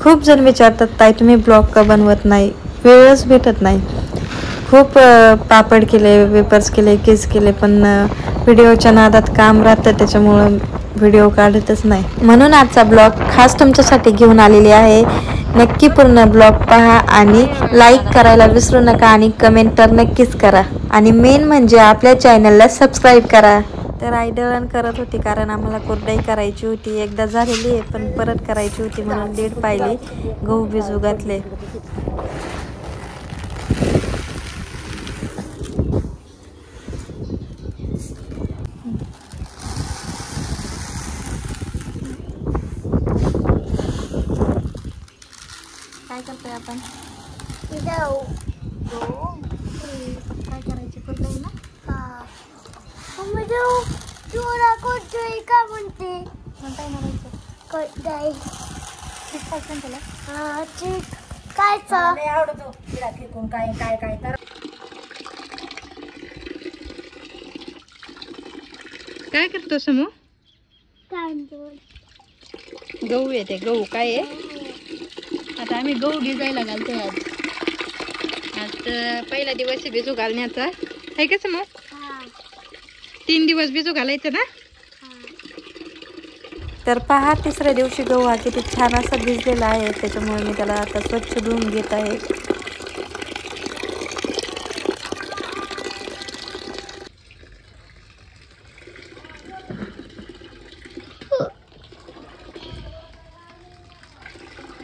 खूप जण विचारतात ताई तुम्ही ब्लॉग का बनवत नाही, वेळच भेटत नाही. खूप पापड केले, वेपर्स केले, केस केले, पण व्हिडिओच्या नादात काम राहतं त्याच्यामुळं व्हिडिओ काढतच नाही. म्हणून आजचा ब्लॉग खास तुमच्यासाठी घेऊन आलेली आहे. नक्की पूर्ण ब्लॉग पहा आणि लाईक करायला विसरू नका आणि कमेंट तर नक्कीच करा आणि मेन म्हणजे आपल्या चॅनलला सबस्क्राईब करा. तर आई दळण करत होती कारण आम्हाला कुरडई करायची होती. एकदा झालेली आहे पण परत करायची होती म्हणून 1.5 पायली गहू भिजू घातले. काय करतोय आपण? काय करायची कुरडई ना? तुला कुरडई का म्हणते? काय म्हणायचं? कुरडई. ठीक काय तुला? हा ठीक. काय नाही आवडतो तिला फेकून काय काय काय तर काय करतो समू? तांदूळ. गहू येते. गहू काय आहे? आता आम्ही गहू भिजायला घालतोय. आज पहिला दिवस भिजू घालण्याचा आहे का समू? 3 दिवस भिजू घालायचं ना? तर पहा तिसऱ्या दिवशी गहू हा किती छान असा भिजलेला आहे. त्याच्यामुळे मी त्याला आता स्वच्छ धुवून घेत आहे.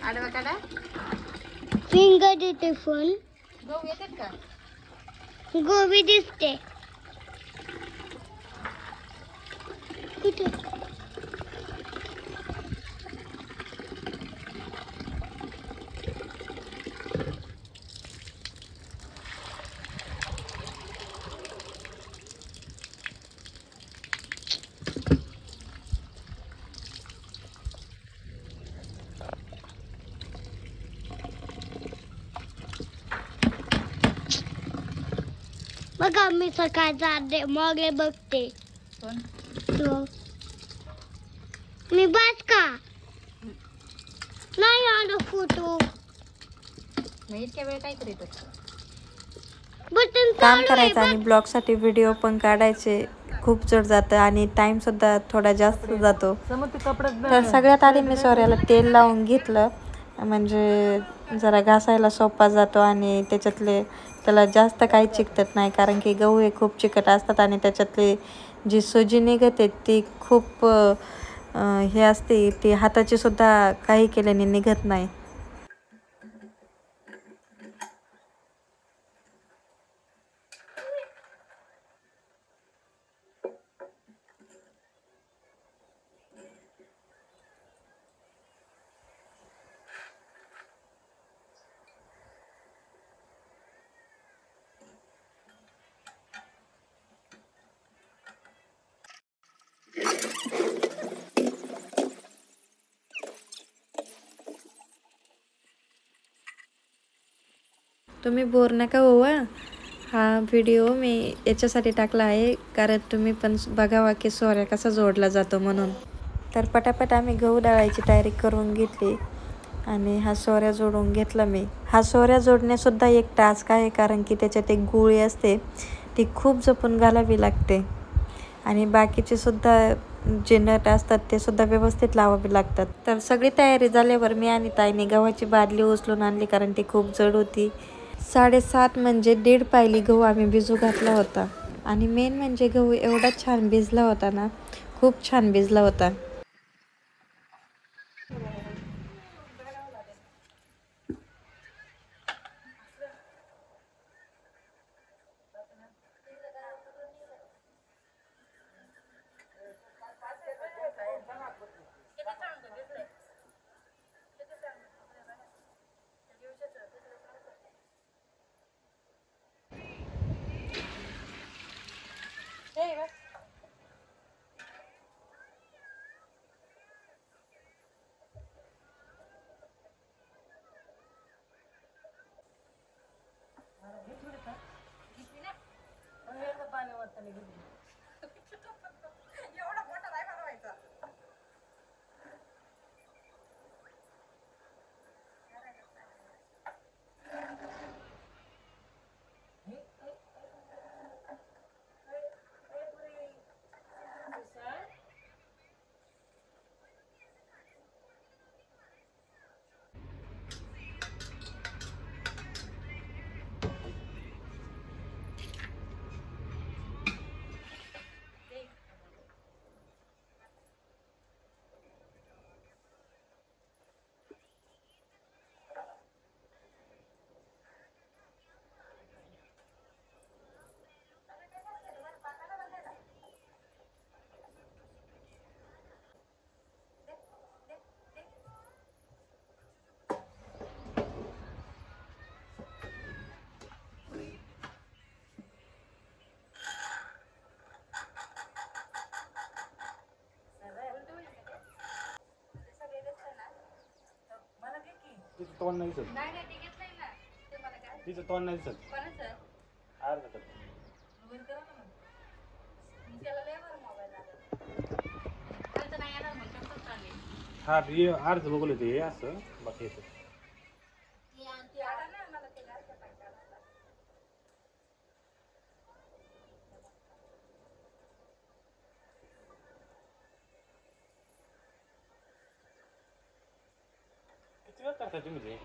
आडवा काढा. फिंगर देते फुल. गहू येतात का? गोबी दिसते. कुठे? बघा मी सकाळ जाते मग बघते. कोण? तो मी बस का नाही आलो फोटो. मग इतक्या वेळ काय करीत होता? बटन काम करायचं आणि ब्लॉगसाठी व्हिडिओ पण काढायचे खूप जड जातं आणि टाइम सुद्धा थोडा जास्त जातो. तर सगळ्यात आधी मी सोऱ्याला तेल लावून घेतलं म्हणजे जरा घासायला सोपा जातो आणि त्याला जास्त काही चिकटत नाही कारण की गहू हे खूप चिकट असतात आणि त्याच्यातले जी सुजी निघते ती खूप हे असते, ती हाताची सुद्धा काही केल्याने निघत नाही. तुम्ही बोर नका हो. हा व्हिडिओ मी याच्यासाठी टाकला आहे कारण तुम्ही पण बघावा की सोऱ्या कसा जोडला जातो म्हणून. तर पटापट आम्ही गहू डाळायची तयारी करून घेतली आणि हा सोऱ्या जोडून घेतला मी. हा सोऱ्या जोडण्यासुद्धा एक टास्क आहे कारण की त्याच्यात एक गुळी असते ती खूप जपून घालावी लागते आणि बाकीचे सुद्धा जे नट असतात ते सुद्धा व्यवस्थित लावावे लागतात. तर सगळी तयारी झाल्यावर मी आणि ताईने गव्हाची बादली उचलून आणली कारण ती खूप जड होती. 7.5 म्हणजे 1.5 पायली गहू आम्ही भिजू घातला होता आणि मेन म्हणजे गहू एवढा छान भिजला होता ना, खूप छान भिजला होता. तिचं तोंड नाही दिसत. तिचं तोंड नाही दिसत. अर्धा तर. हा अर्ध बघलं ते असं बाकी येतं. किती वेळ करता तुम्ही ते?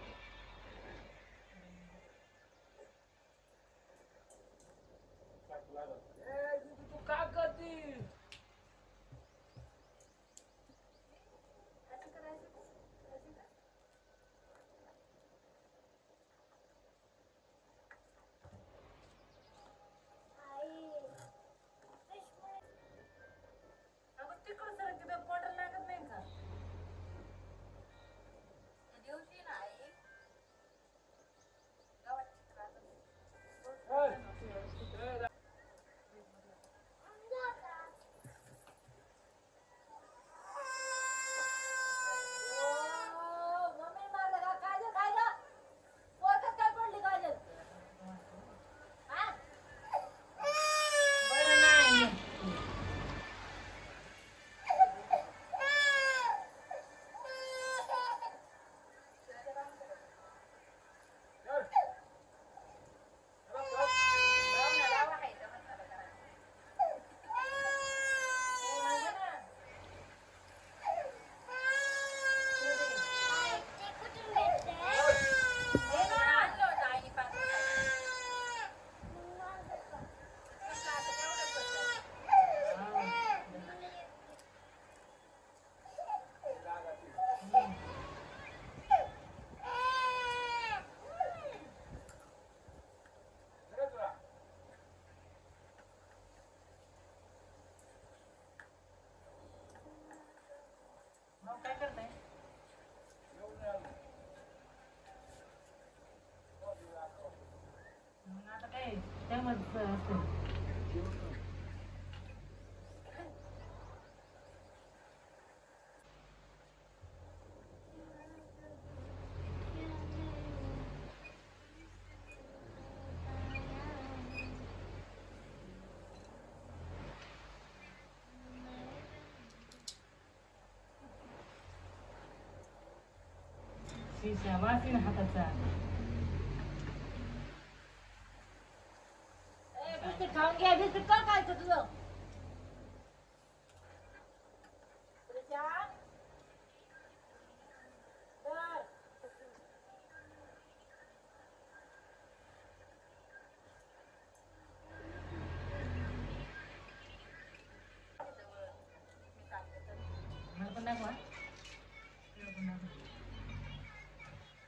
हाताचा खाऊन घ्या. बिस्किट का खायचं तुझं?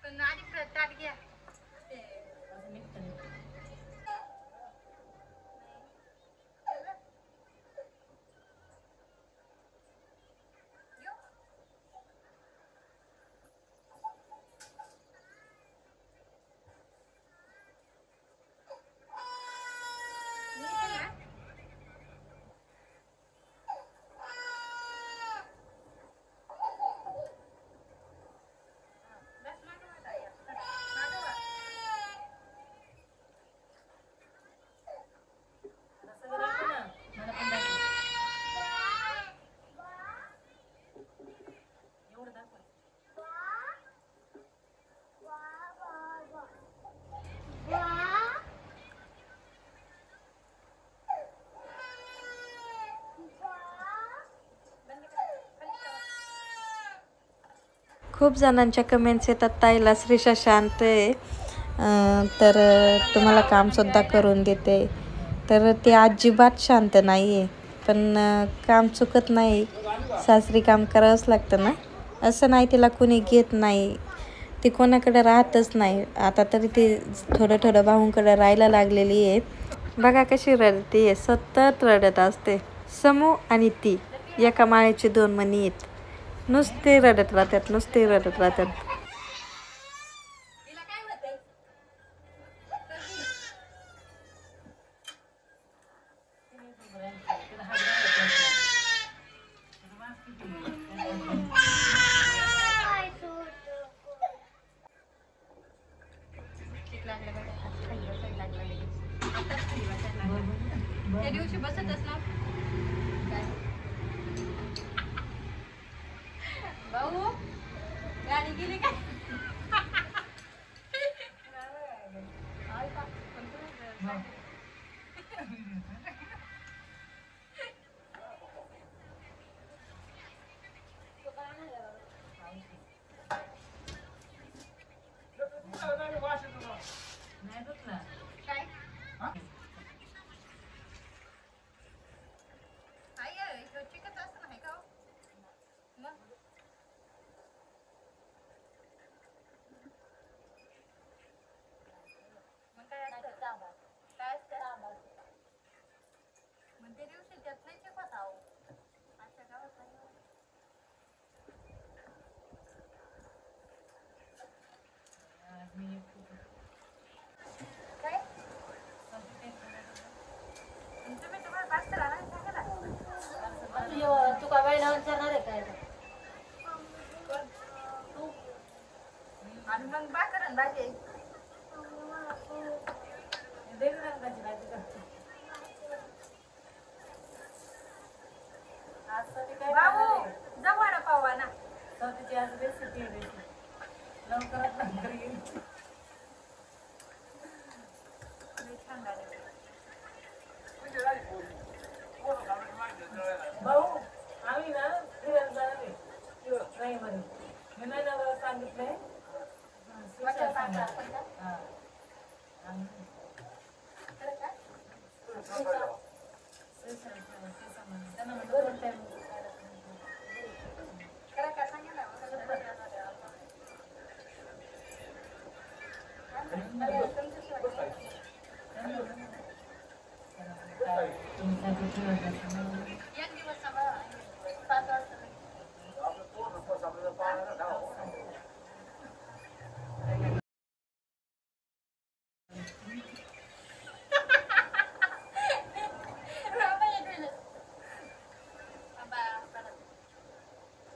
पण आधी ताट घ्या. खूप जणांच्या कमेंट्स येतात, ताईला श्रीषा शांत आहे तर तुम्हाला कामसुद्धा करून देते. तर ती अजिबात शांत नाही आहे, पण काम चुकत नाही. सासरी काम करावंच लागतं ना, असं नाही तिला कोणी घेत नाही, ती कोणाकडे राहतच नाही. आता तरी ती थोडं थोडं भाऊंकडे राहायला लागलेली आहे. बघा कशी रडते आहे, सतत रडत असते. समू आणि ती एका माळेची दोन मणी आहेत, नुसते रडत राहतात, नुसते रडत राहतात. त्या दिवशी बसतच ना भाऊ गाडी गेली काय तू काय वेळ लावून करणार आहे काय आणि मग बाकरन भाजी रंगाची भाजी करते आज साठी काय भाऊ जवळ पावा ना स्वतःची आज रेसिपी आहे लवकरात लवकर येईल भाऊ आम्ही ना फिरायला जाणार आहे ट्रेनमध्ये मी महिनाभर सांगितलंय त्यांना म्हणलं दोन टाइम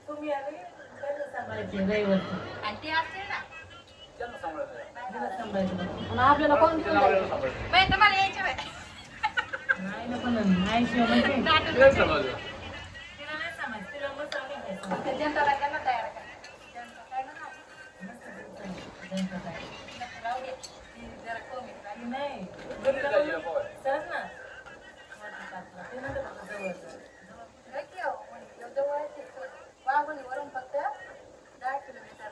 तुम्ही आले त्यांना सांभाळायचे रविवारचं आपल्याला कोण घेऊन जायचं तुम्हाला यायचे बाय नाही ना पण नाही शिवाय तिला नाही सांगायचं तिला मग सांगायचं जनताला त्यांना तयार करा जरा कमी नाही सहज ना ते नंतर जवळचं वाघोलीवरून फक्त 10 किलोमीटर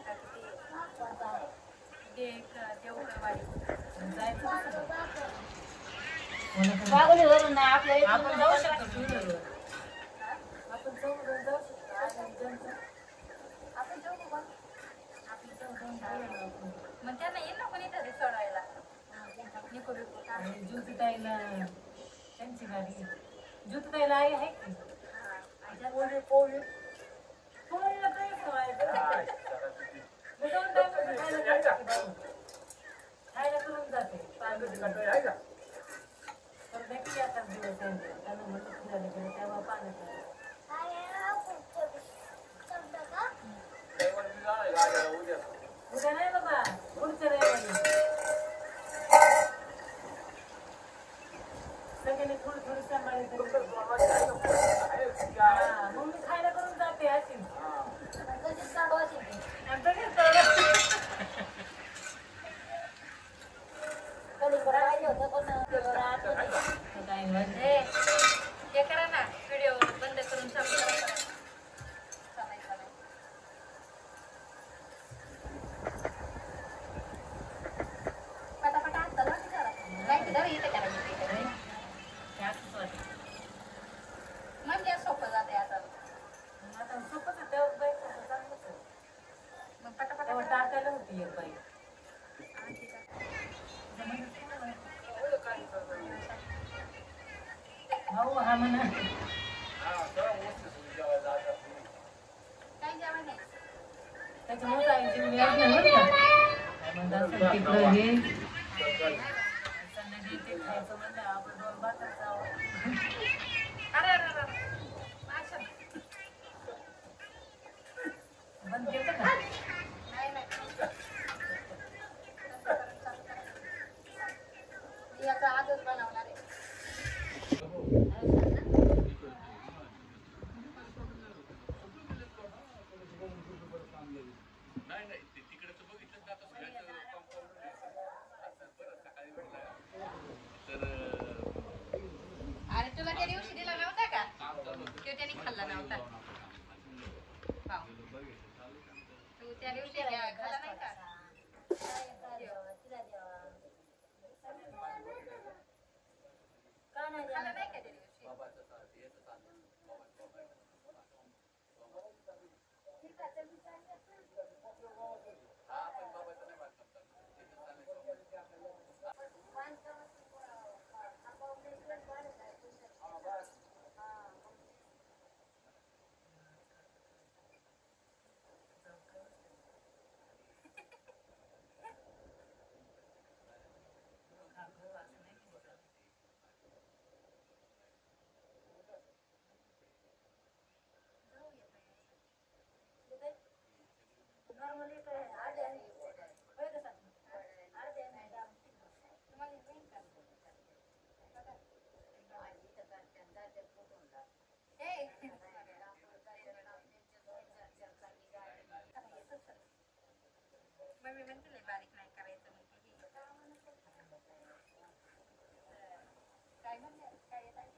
देवगडवाडी वाघोलीवरून आपल्या आपण जाऊ शकतो टू-व्हीलरवर आपण जाऊ शकतो आपण जाऊ बाबा मग त्यांना येईल ना कोणी तरी सोडायला आणि ज्योतिताईला त्यांची गाडी ज्योतिताईला आई आहे की पोळीला काय सवायचं मी दोन टाइम खायला करून जाते तर नक्की आता दिवस त्यांना म्हटलं फिरायला गेलं तेव्हा पाण्यात उद्या नाही बाबा पुढच्या रविवारी सगळ्यांनी थोडी थोडी सांभाळायचं मग मी खायला करून जाते अशी हे करा ना व्हिडिओ बंद करून पटापटा इथे करायचं म्हणजे सोपं जाते आता सोपंच आहे तेव्हा बाईक चांगलंच आहे मग पटापटा तेव्हा टाकायला होती एक बाईक भाऊ हा म्हणा काय जेवण आहे त्याच्यामुळे आईची व्याज नाही बरं का म्हणतात तिकडं हे संध्याकाळी ते खायचं म्हणलं आपण 2 भाकर जावं अरे बंद केलं का याचा आजच बनवला दिवशी दिला नव्हता का तो त्याने खाल्ला नव्हता पाव. तू त्या दिवशी खाल्ला नाही का खाल्ला नाही का त्या दिवशी मम्मी म्हणते लय बारीक नाही करायचं म्हणते काय म्हणते काय येत आहे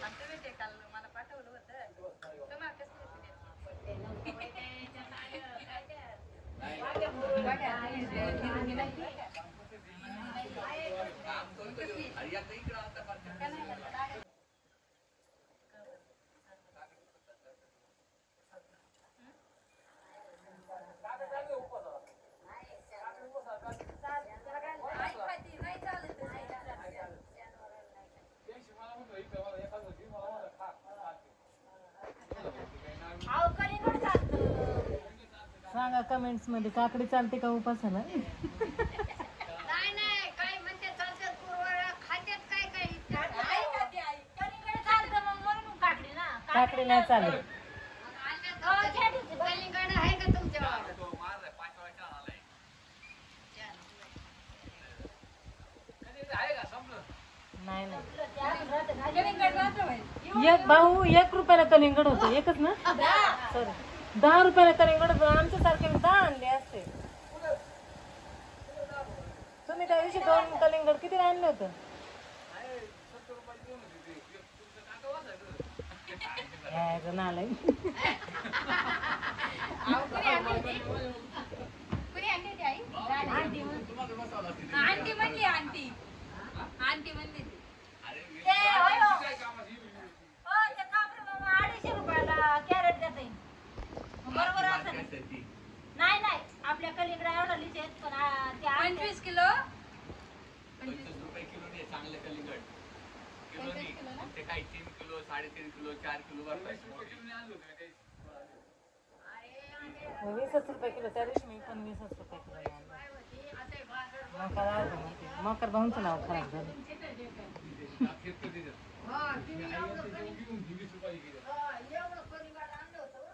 आमचं भेटे काल मला पाठवलं होतं तुम्हाला सांगा कमेंट्स मध्ये काकडी चालते का उपासाला? नाही नाही काय म्हणते चालतात पूर्व खात्यात काय काय काकडी नाही चालत. कलिंगड आहे का तुमच्या नाही नाही एक भाऊ 1 रुपयाला कलिंगड होतं. एकच ना? सॉरी 10 रुपयाला कलिंगड होतं. आमच्या सारखे 10 आणले असते. तुम्ही त्या दिवशी 2 कलिंगड किती आणले होतं? नालाय आंटी म्हणली आंटी आंटी म्हणली 250 रुपयाला कॅरेट देते बरोबर असं नाही नाही आपल्या कलिंगडा एवढा लिहिते पण 25 किलो 25 रुपये किलो नाही चांगले कलिंगड किलो नाही ते काही 3 किलो 3.5 किलो 4 किलो वर 20 रुपये किलो. त्या दिवशी मी पण 20 रुपये किलो मकर भाऊंचं नाव खराब झालं.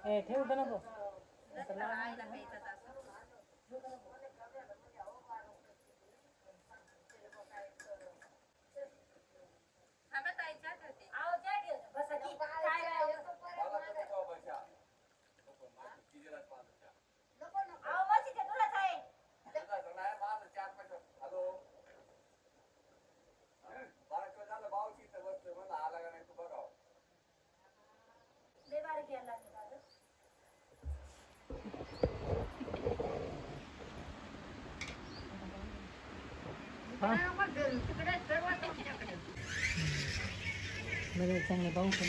हे ठेवू दे नको. बरे चांगले भाऊ पण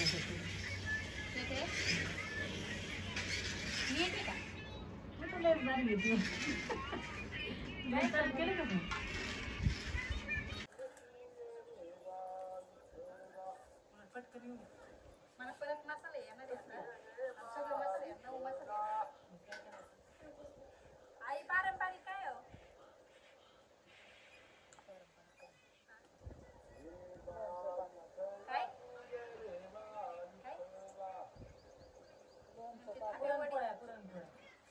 मला परत मसाला येणार सगळं मसाले 9 मसाले आई पारंपरिक काय हो काय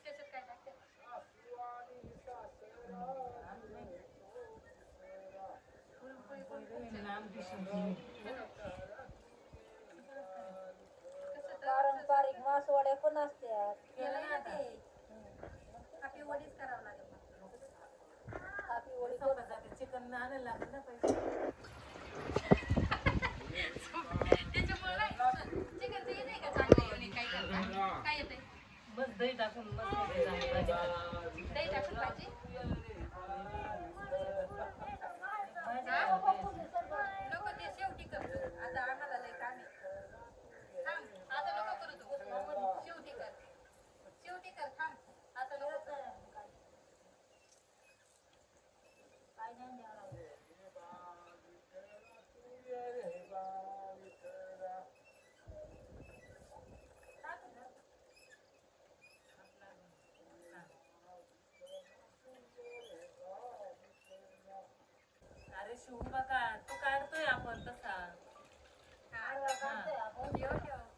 त्याच्यात काय टाकते नाम पण असते केलं ना आता. आपली वडीच करावं लागेल आपली वडी सोपं जाते. चिकन आणायला लागेल ना पैसे. चिकनचं येते का चांगलं येणे काय करता काय येते बस दही टाकून मस्त भाजी करायची. दही टाकून भाजी नको ते शेवटी करतो आता आम्हाला लय काम आहे थांब आता नको करू तू शेवटी कर थांब आता नको कर. काय नाही द्यावं अरे शिव बघा तू काढतोय आपण तसा.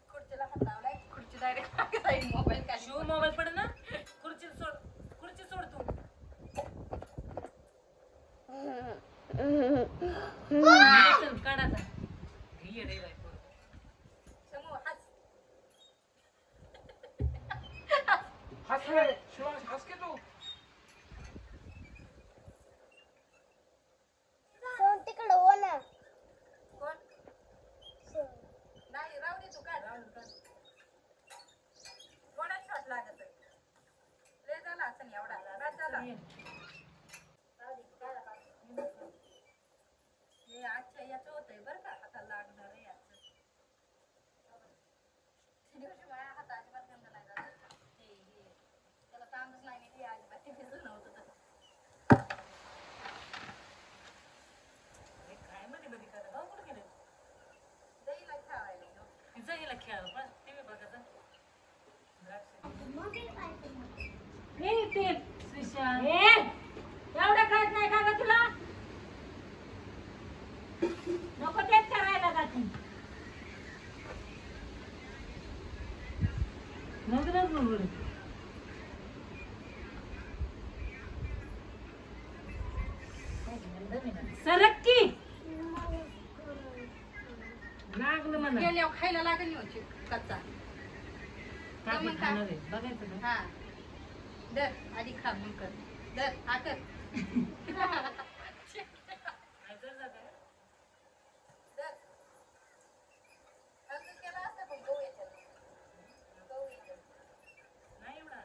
खुर्चीला हात लावलाय खुर्ची डायरेक्ट मोबाईल काय शिव मोबाईल पड ना. खुर्ची सोड तू. चल काढ आता. ये रे बाई पोरं. समोर हात तिकडं हो ना कोण नाही राहू दे तू काढ कोणाच शॉट लागत आहे लय झाला असं एवढा बस झाला हे आजच्या याचं होतंय बरं का आता लागणार आहे याचं दिवशी माझ्या हात अजिबात गंध नाही झाला हे त्याला कामच नाही हे अजिबात ते भिजलं नव्हतं तर काय मध्ये मध्ये करा. भाऊ कुठे गेले? दहीला खेळायला घेऊन. तिचं गेला खेळ पण टीव्ही बघत. ते श्रीशांत एवढं कळत नाही का ग तुला नको तेच करायला जाते नगरच बघ. सरक्की लागलं म्हणा. गेल्यावर खायला लागेल होती कच्चा टाकी मग खाणार आहे. बघायचं ना. हा दर आधी खा मग कर दर हा कर ऐकायला जाते. दर असं केलं असतं पण गहू येतात गहू येतात नाही एवढा.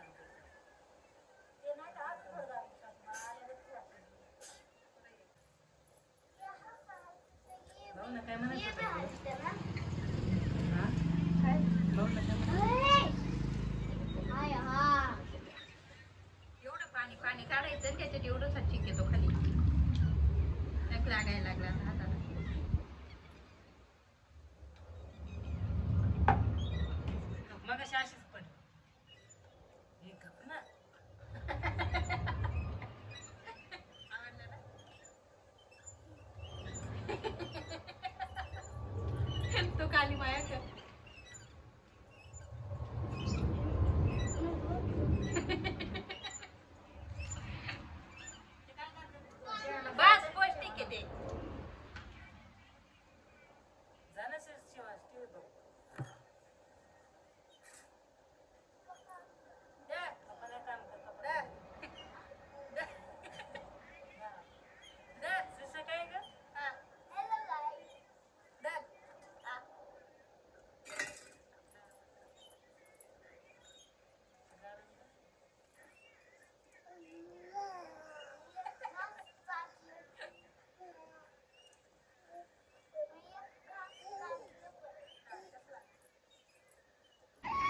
ते नाही का आज थोडं आल्यावरच वाटतं. भाऊ ना काय म्हणायचं होतं? त्याला हा? भाऊ ना काय म्हणायचं? हाय हा एवढं पाणी पाणी काढायचं आणि त्याच्यात एवढं चिक येतो खाली एक लागायला लागला आता हाताला मग अशी अशीच पण हे गप ना. आवडलं ना तो खाली माया कर बस पौष्टिक आहे ते जाणं शिवा टीव्ही बघ. दर आपण हे काम करतो. दर दर दर श्रीशा काय ग? हा हॅलो गाईस दर हा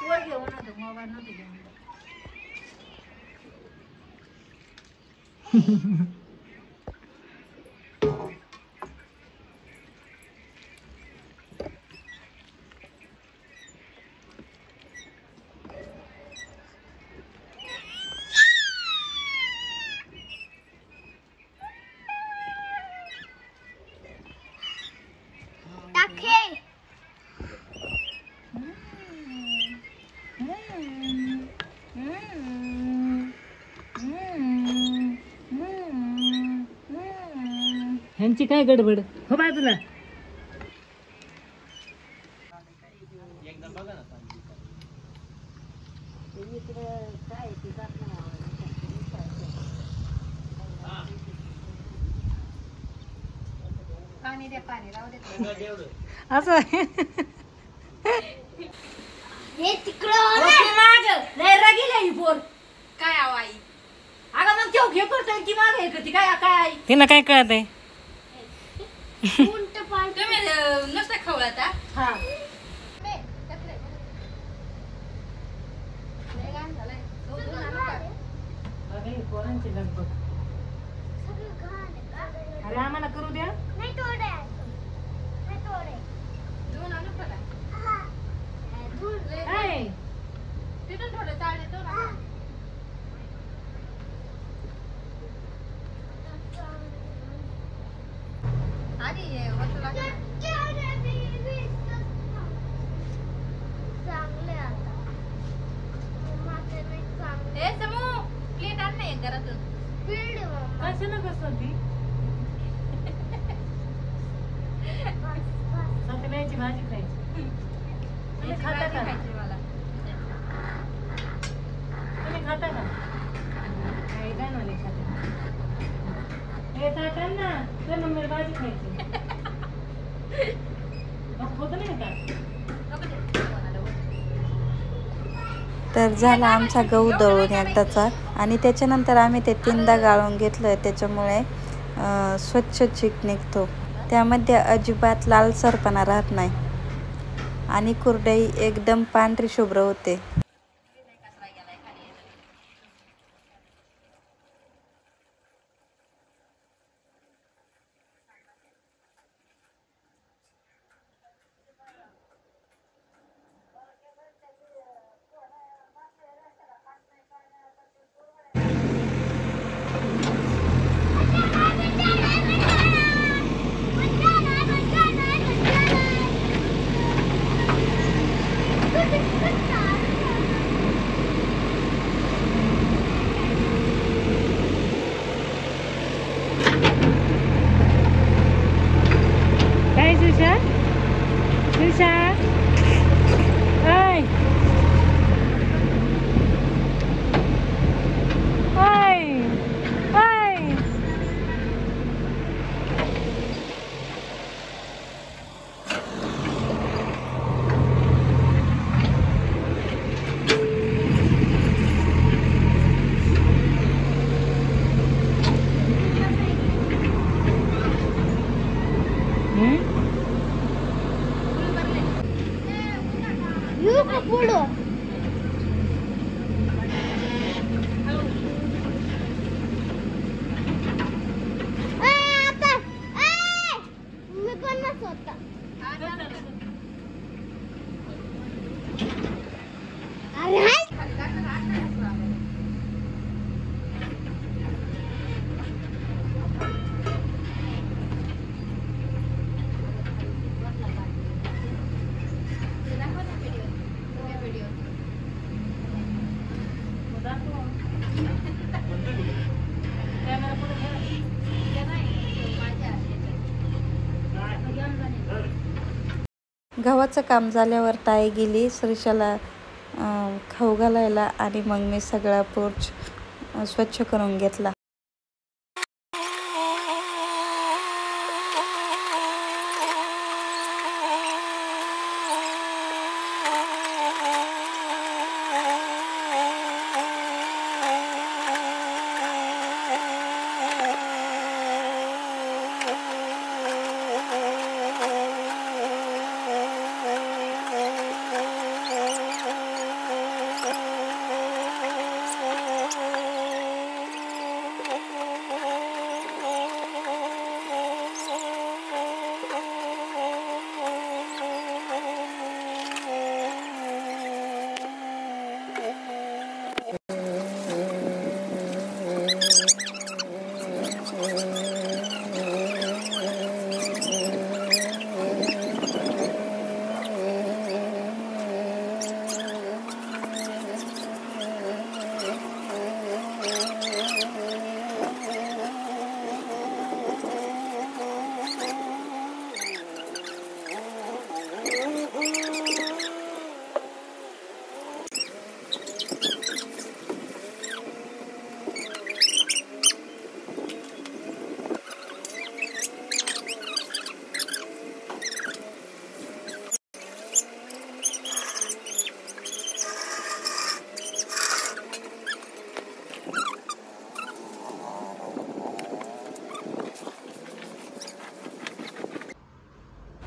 वर घेऊन होतो मोबाईल नव्हते घेऊन टाके ह्यांची काय गडबड हो बाजूला. एकदा बघा ना पाणी द्या पाणी राहू दे असं आहे. हे तिकडं लय रगीला ही पोर. काय आव आई अगं मग तेव घे करतोय ती मागे हे करते काय काय आई तिला काय कळत आहे? उंट पाय तुम्ही नुसतं खवळता हा अरे पोरांची लगबग. अरे आम्हाला करू द्या. नाही तोडे नाही तोडे दोन आणू का काय? तिथून थोडं चाळ देतो ना आधी वस्तू लागेल हे समू प्लेट आण नाही घरातून कशाला कसं ती सतम्याची भाजी खायची. तुम्ही खाता का? खायची मला तुम्ही खाता का? काही काय नाही खाते. हे ताटान ना तर मग मला भाजी खायची. मग होत नाही का? नको ते कोणाला बोल. तर झाला आमचा गहू दळून एकदाचा आणि त्याच्यानंतर आम्ही ते 3दा गाळून घेतलं. त्याच्यामुळे स्वच्छ चीक निघतो. त्यामध्ये अजिबात लालसरपणा राहत नाही आणि कुरडई एकदम पांढरी शुभ्र होते. काय सुशा? सुशा हाय हाय हाय. पुढं मी पण नसत अरे गव्हाचं काम झाल्यावर ताई गेली श्रीषाला खाऊ घालायला आणि मग मी सगळा पोर्च स्वच्छ करून घेतला.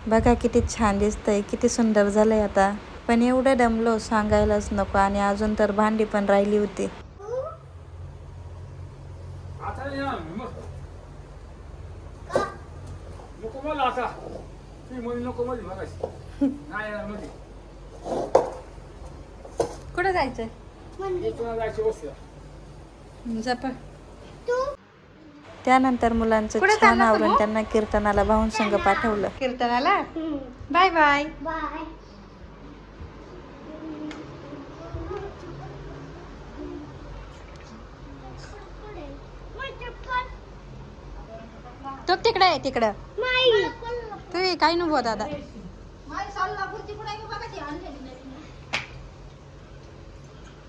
बघा किती छान दिसतंय, किती सुंदर झालंय आता. पण एवढं दमलो सांगायलाच नको. आणि अजून तर भांडी पण राहिली होती. आता या मग नको मला आता ती मध्ये नको मध्ये बघायची नाही येणार मध्ये कुठं जायचंय? तुला जायची वस्तीला जप. त्यानंतर मुलांचं छान आवरून त्यांना कीर्तनाला भाऊंसंग पाठवलं. कीर्तनाला बाय बाय. बाय. तो तिकडे आहे तिकडं. तुम्ही काय नको दादा.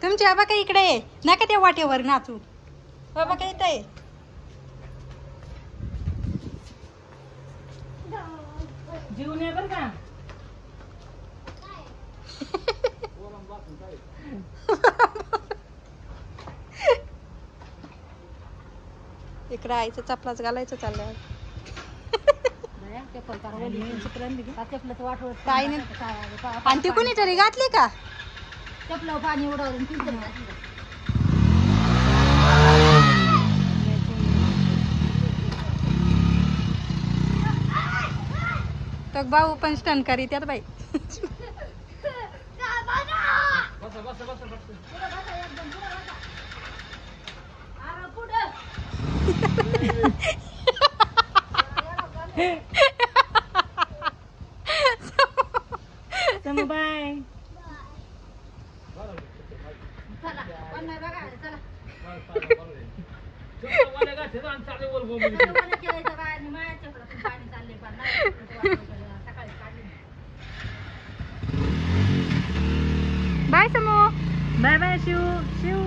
तुमची बाबा काय इकडे आहे नका त्या वाटेवर नाचू. बाबा काय इथं आहे. जीवन आहे बरं का. इकडे आईचं चपलाच घालायचं चाललंय. काय नाही. आणि ती कुणीतरी घातली का? चपला पाणी उडवून तो भाऊ पण स्टन करी त्यात बाई. Bye. Bye Samu. Bye bye Shiv Shiv.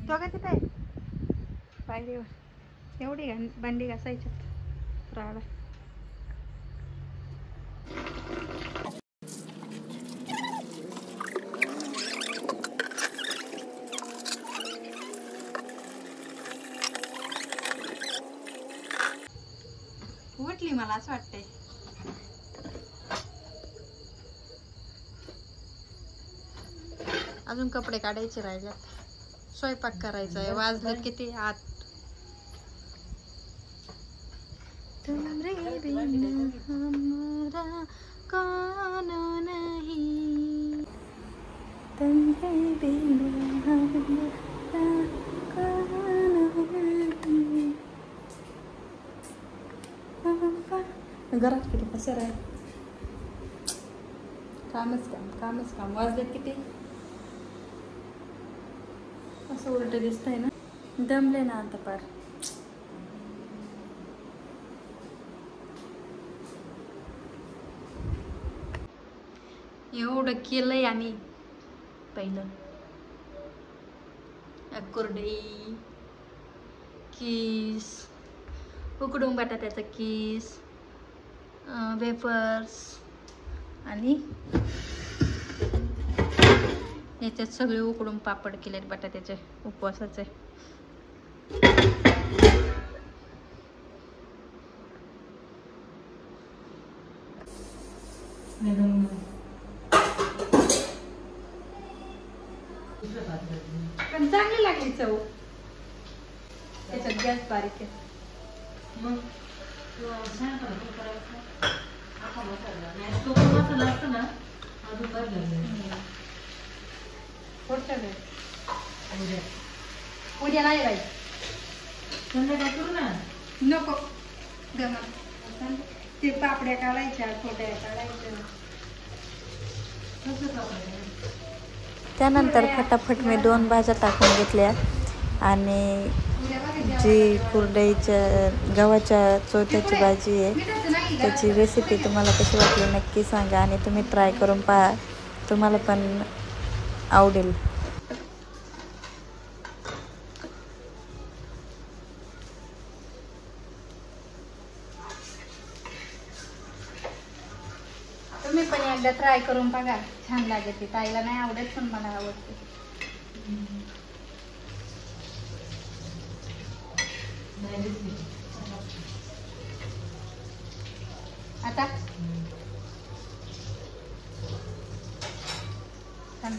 तो का तिथे आहे पायरीवर. एवढी भांडी घासायच्यात राडा. उठली मला असं वाटतंय. अजून कपडे काढायचे राहिल्यात. स्वयंपाक करायचा आहे. वाजले किती 8. तुम्हारे बिन हमारा कौन नहीं, तुम्हारे बिन हमारा कौन नहीं. घरात किती पसार आहे. कामच काम. वाजले किती. असं उलट दिसतंय ना. दमले ना आता पार. एवढं केलंय. आणि पहिलं कुरडई, किस, उकडून बटाट्याचा किस, वेफर्स आणि याच्यात सगळे उकडून पापड केलेत बटाट्याचे उपवासाचे. पण चांगली लागली चव. त्याच्यात गॅस बारीक आहे. उद्या नाही राहील. संध्याकाळी करू ना. नको ते पापड्या काढायच्या, खोट्या काढायच्या. त्यानंतर फटाफट मी 2 भाज्या टाकून घेतल्या. आणि जी कुरडईच्या गव्हाच्या चोथ्याची भाजी आहे त्याची रेसिपी तुम्हाला कशी वाटली नक्की सांगा. आणि तुम्ही ट्राय करून पहा, तुम्हाला पण आवडेल. तुम्ही पण एकदा ट्राय करून बघा, छान लागते. ताईला नाही आवडत पण मला आवडते. आता थांब.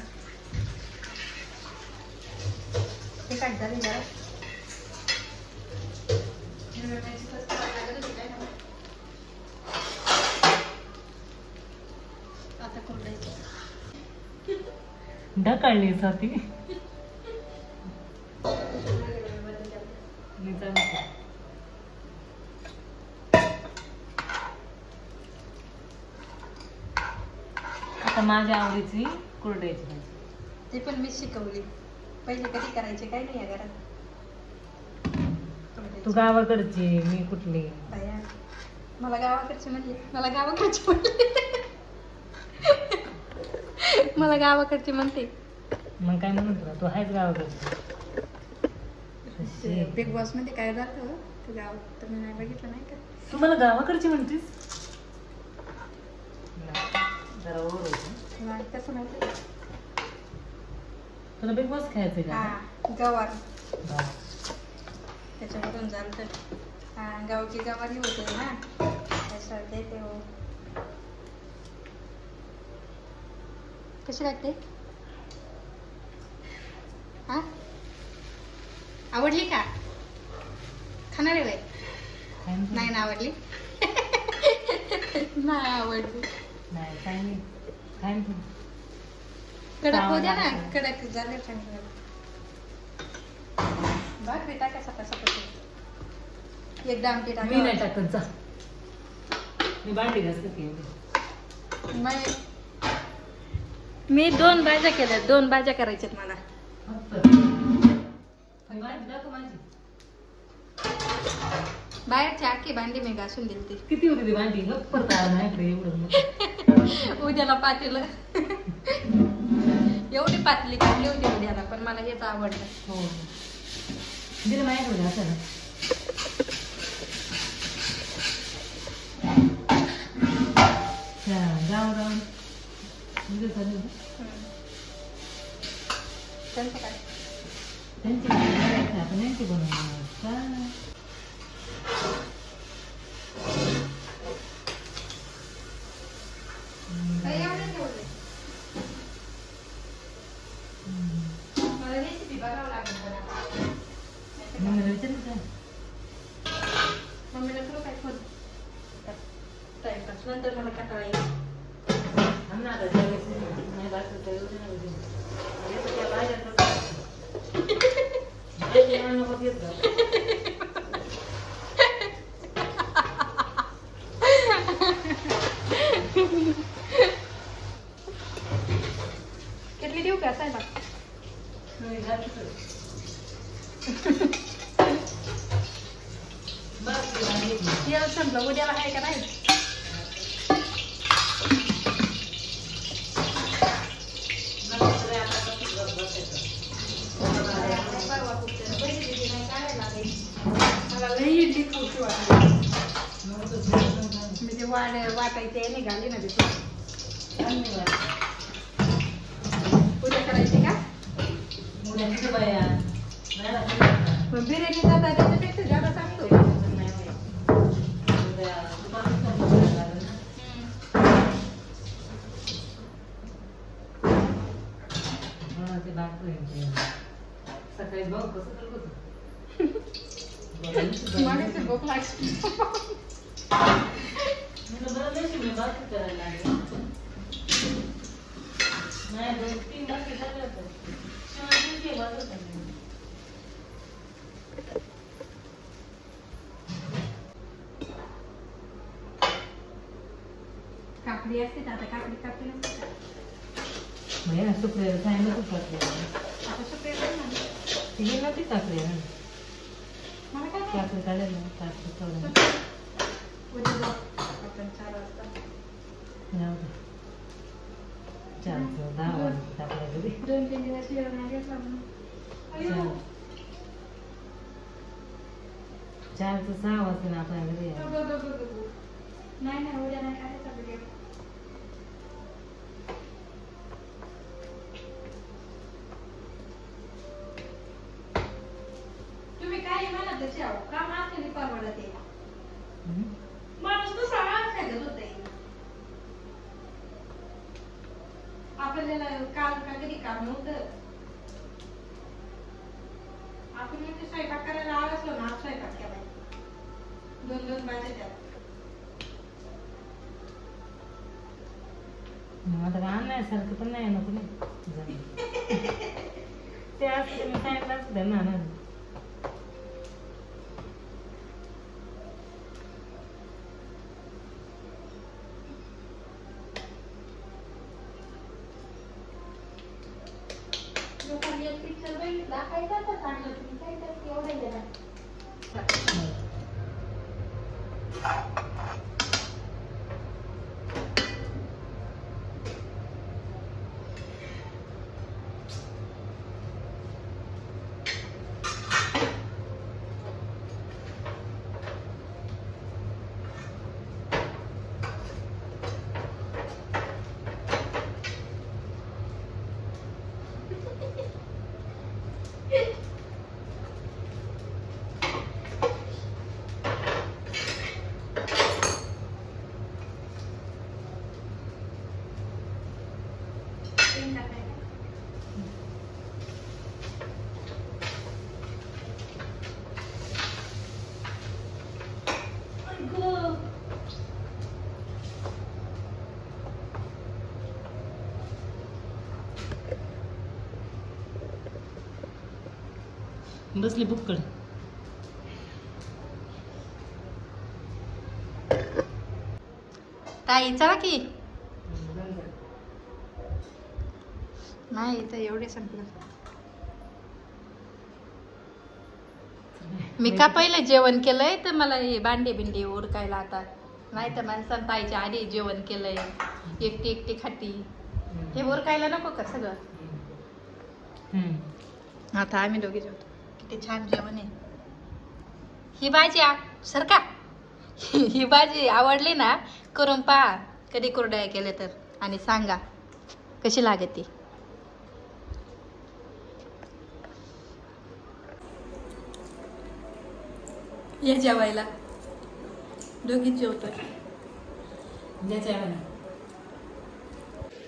ते काय झाले जरा आता करून द्यायचं. ढकलली साठी आता माझ्या आवडीची कुरडयाची भाजी. ते पण मी शिकवली. पहिले कधी करायचे काय नाही या घरात. तू गावाकडची, मी कुठली? बाया, मला गावाकडचे म्हणले. मला गावाकडचे म्हणले. मला गावाकडचे म्हणते. मग काय म्हणत तुला? तू आहेच गावाकडची. बिग बॉस मध्ये काय झालं तू गाव तुम्ही नाही बघितलं नाही का? तू मला गावाकडची म्हणतेस? जरा ओरड होती. नाही तसं नव्हतं. तुला बिग बॉस खायचंय का? हा गवार हा. त्याच्यावरून झालं तर हा गावची गवारी होते ना त्यासाठी ते हो. कशी लागते? हा आवडली का? खाणार आहे बाई? काय म्हणते? नाही ना आवडली. नाही आवडली. नाही काय नाही. काय म्हणते? कडक होऊ द्या ना. कडक झाले चांगलं. बघ बेटा कसा कसा पडतो. एकदा आमटी टाका. मी नाही टाकत जा. मी भांडी घासते की. मी 2 भाज्या केल्या. 2 भाज्या करायच्यात मला. बाहेरची आखी भांडी मी घासून दिली. किती होती ती भांडी? गप्पर नाही एवढं. उद्याला पातेलं. एवढी पातळी काढली होती उद्याला पण मला हेच आवडलं. हो दिलं माझ्याकडे असं ना. जाऊ जाऊन त्यांचं काय? त्यांची आपण यांची बनवणार का? मला रेसिपी बघावं लागेल. मम्मीला विचारलं काय? मम्मीला तुला काय फोन टाइमपास नंतर मला कंटाळा येईल. किती देऊ का असायला? तेल समजा उद्याला आहे का नाही? मला लई इडली खाऊची वाटली. मी ते वाटायचे निघाली ना तिथे. उद्या करायची का? पण बिर्याणी जाता त्याच्यापेक्षा जादा सांगतो. सकाळी बघ कसं करत होतं. मागायची भूक लागली. बरं मी बाकी करायला लागले. नाही 2-3 बाकी झाले होते. काकडी असते आता काकडी कापली नसते का? म्हणजे सुप्रिया सांगितलं खूप टाकले. आता सुप्रिया काय म्हणते? ती नव्हती टाकली ना. मला काय माहिती? टाकली काढेल ना. टाकली थोडं. उद्या जाऊ आपण 4 वाजता. जाऊ दे. 4-10 वाजता टाकल्या घरी. 2-3 दिवस वेळ नाही घेतला म्हणून. 4-6 वाजता ना आपल्या घरी यायला. नाही नाही उद्या नाही करायचा व्हिडिओ. वाजलेलं काल का कधी काम नव्हतं. आपण म्हणजे स्वयंपाक करायला आलो असलो ना, आज स्वयंपाक केलाय. 2 वाजले त्यात. आता आणण्यासारखं पण नाही नको नाही ते असं मी सांगितलं असतं ना. लोकांनी एक पिक्चर बघितला, काय करता चांगलं तुम्ही, काय करते एवढं गेला. बसली बुक्कड. ताई चला की. नाही तर एवढे संपलं. मी का पहिलं जेवण केलंय तर मला हे भांडे बिंडे उरकायला आता. नाही तर माणसानं ताईच्या आधी जेवण केलंय, एकटी एकटी खाती, हे उरकायला नको का सगळं. आता आम्ही दोघे जेवतो. किती छान जेवण आहे. ही भाजी सरका ही भाजी आवडली ना, करून पहा कधी कुरड्या केले तर, आणि सांगा कशी लागते. या जेवायला, दोघीच जेवतोय.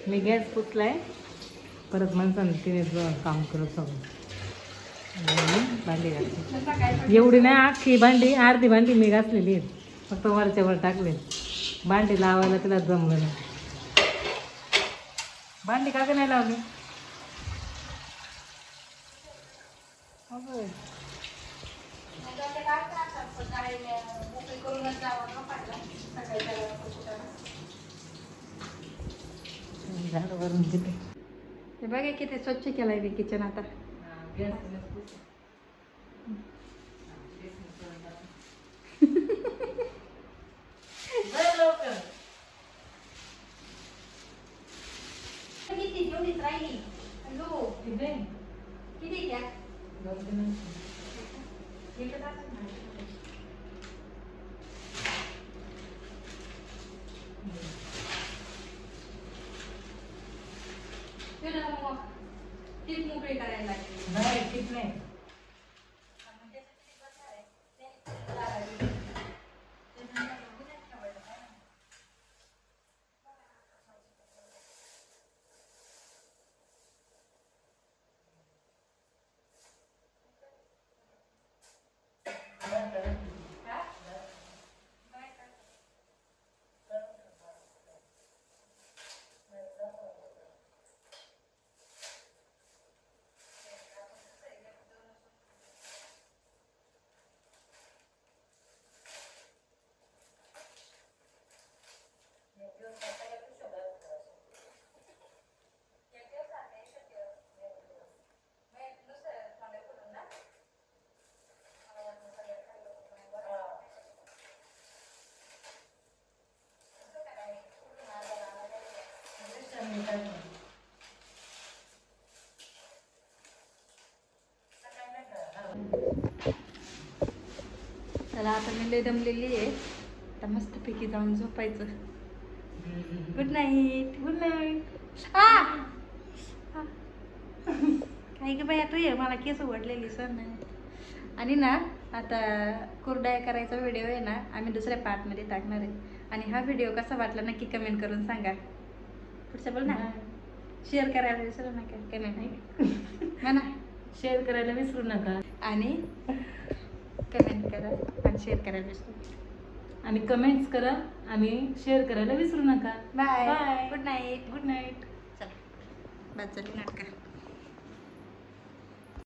मी गॅस पुसलाय, परत माणसानं तिने काम करत सगळं. भांडी घातली एवढी नाही, अख्खी भांडी, अर्धी भांडी मी घासलेली आहेत, फक्त वरच्या वर टाकले. भांडी लावायला तिला जमलं नाही. भांडी का नाही लावली. झाड वरून तिथे हे बघा किती स्वच्छ केलाय मी किचन आता. किती जेवढीच राहिली. हॅलो किती घ्या. तीच मोकळी करायला लागली. नाही. चला आता मी लय दमलेली आहे, आता मस्तपैकी जाऊन झोपायचं. Good night. Good night. काही की बाई तू ये, मला केस ओढलेली सर नाही. आणि ना आता कुरड्या करायचा व्हिडिओ आहे ना, आम्ही दुसऱ्या पार्टमध्ये टाकणार आहे. आणि हा व्हिडिओ कसा वाटला नक्की कमेंट करून सांगा. पुढचं बोल ना. शेअर करायला विसरू नका कमेंट म्हणा शेअर करायला विसरू नका आणि कमेंट करा आणि शेअर करायला विसरू नका. आणि कमेंट्स करा आणि शेअर करायला विसरू नका. Bye Bye. Good night. Good night. चला बाजूला नाटक करा.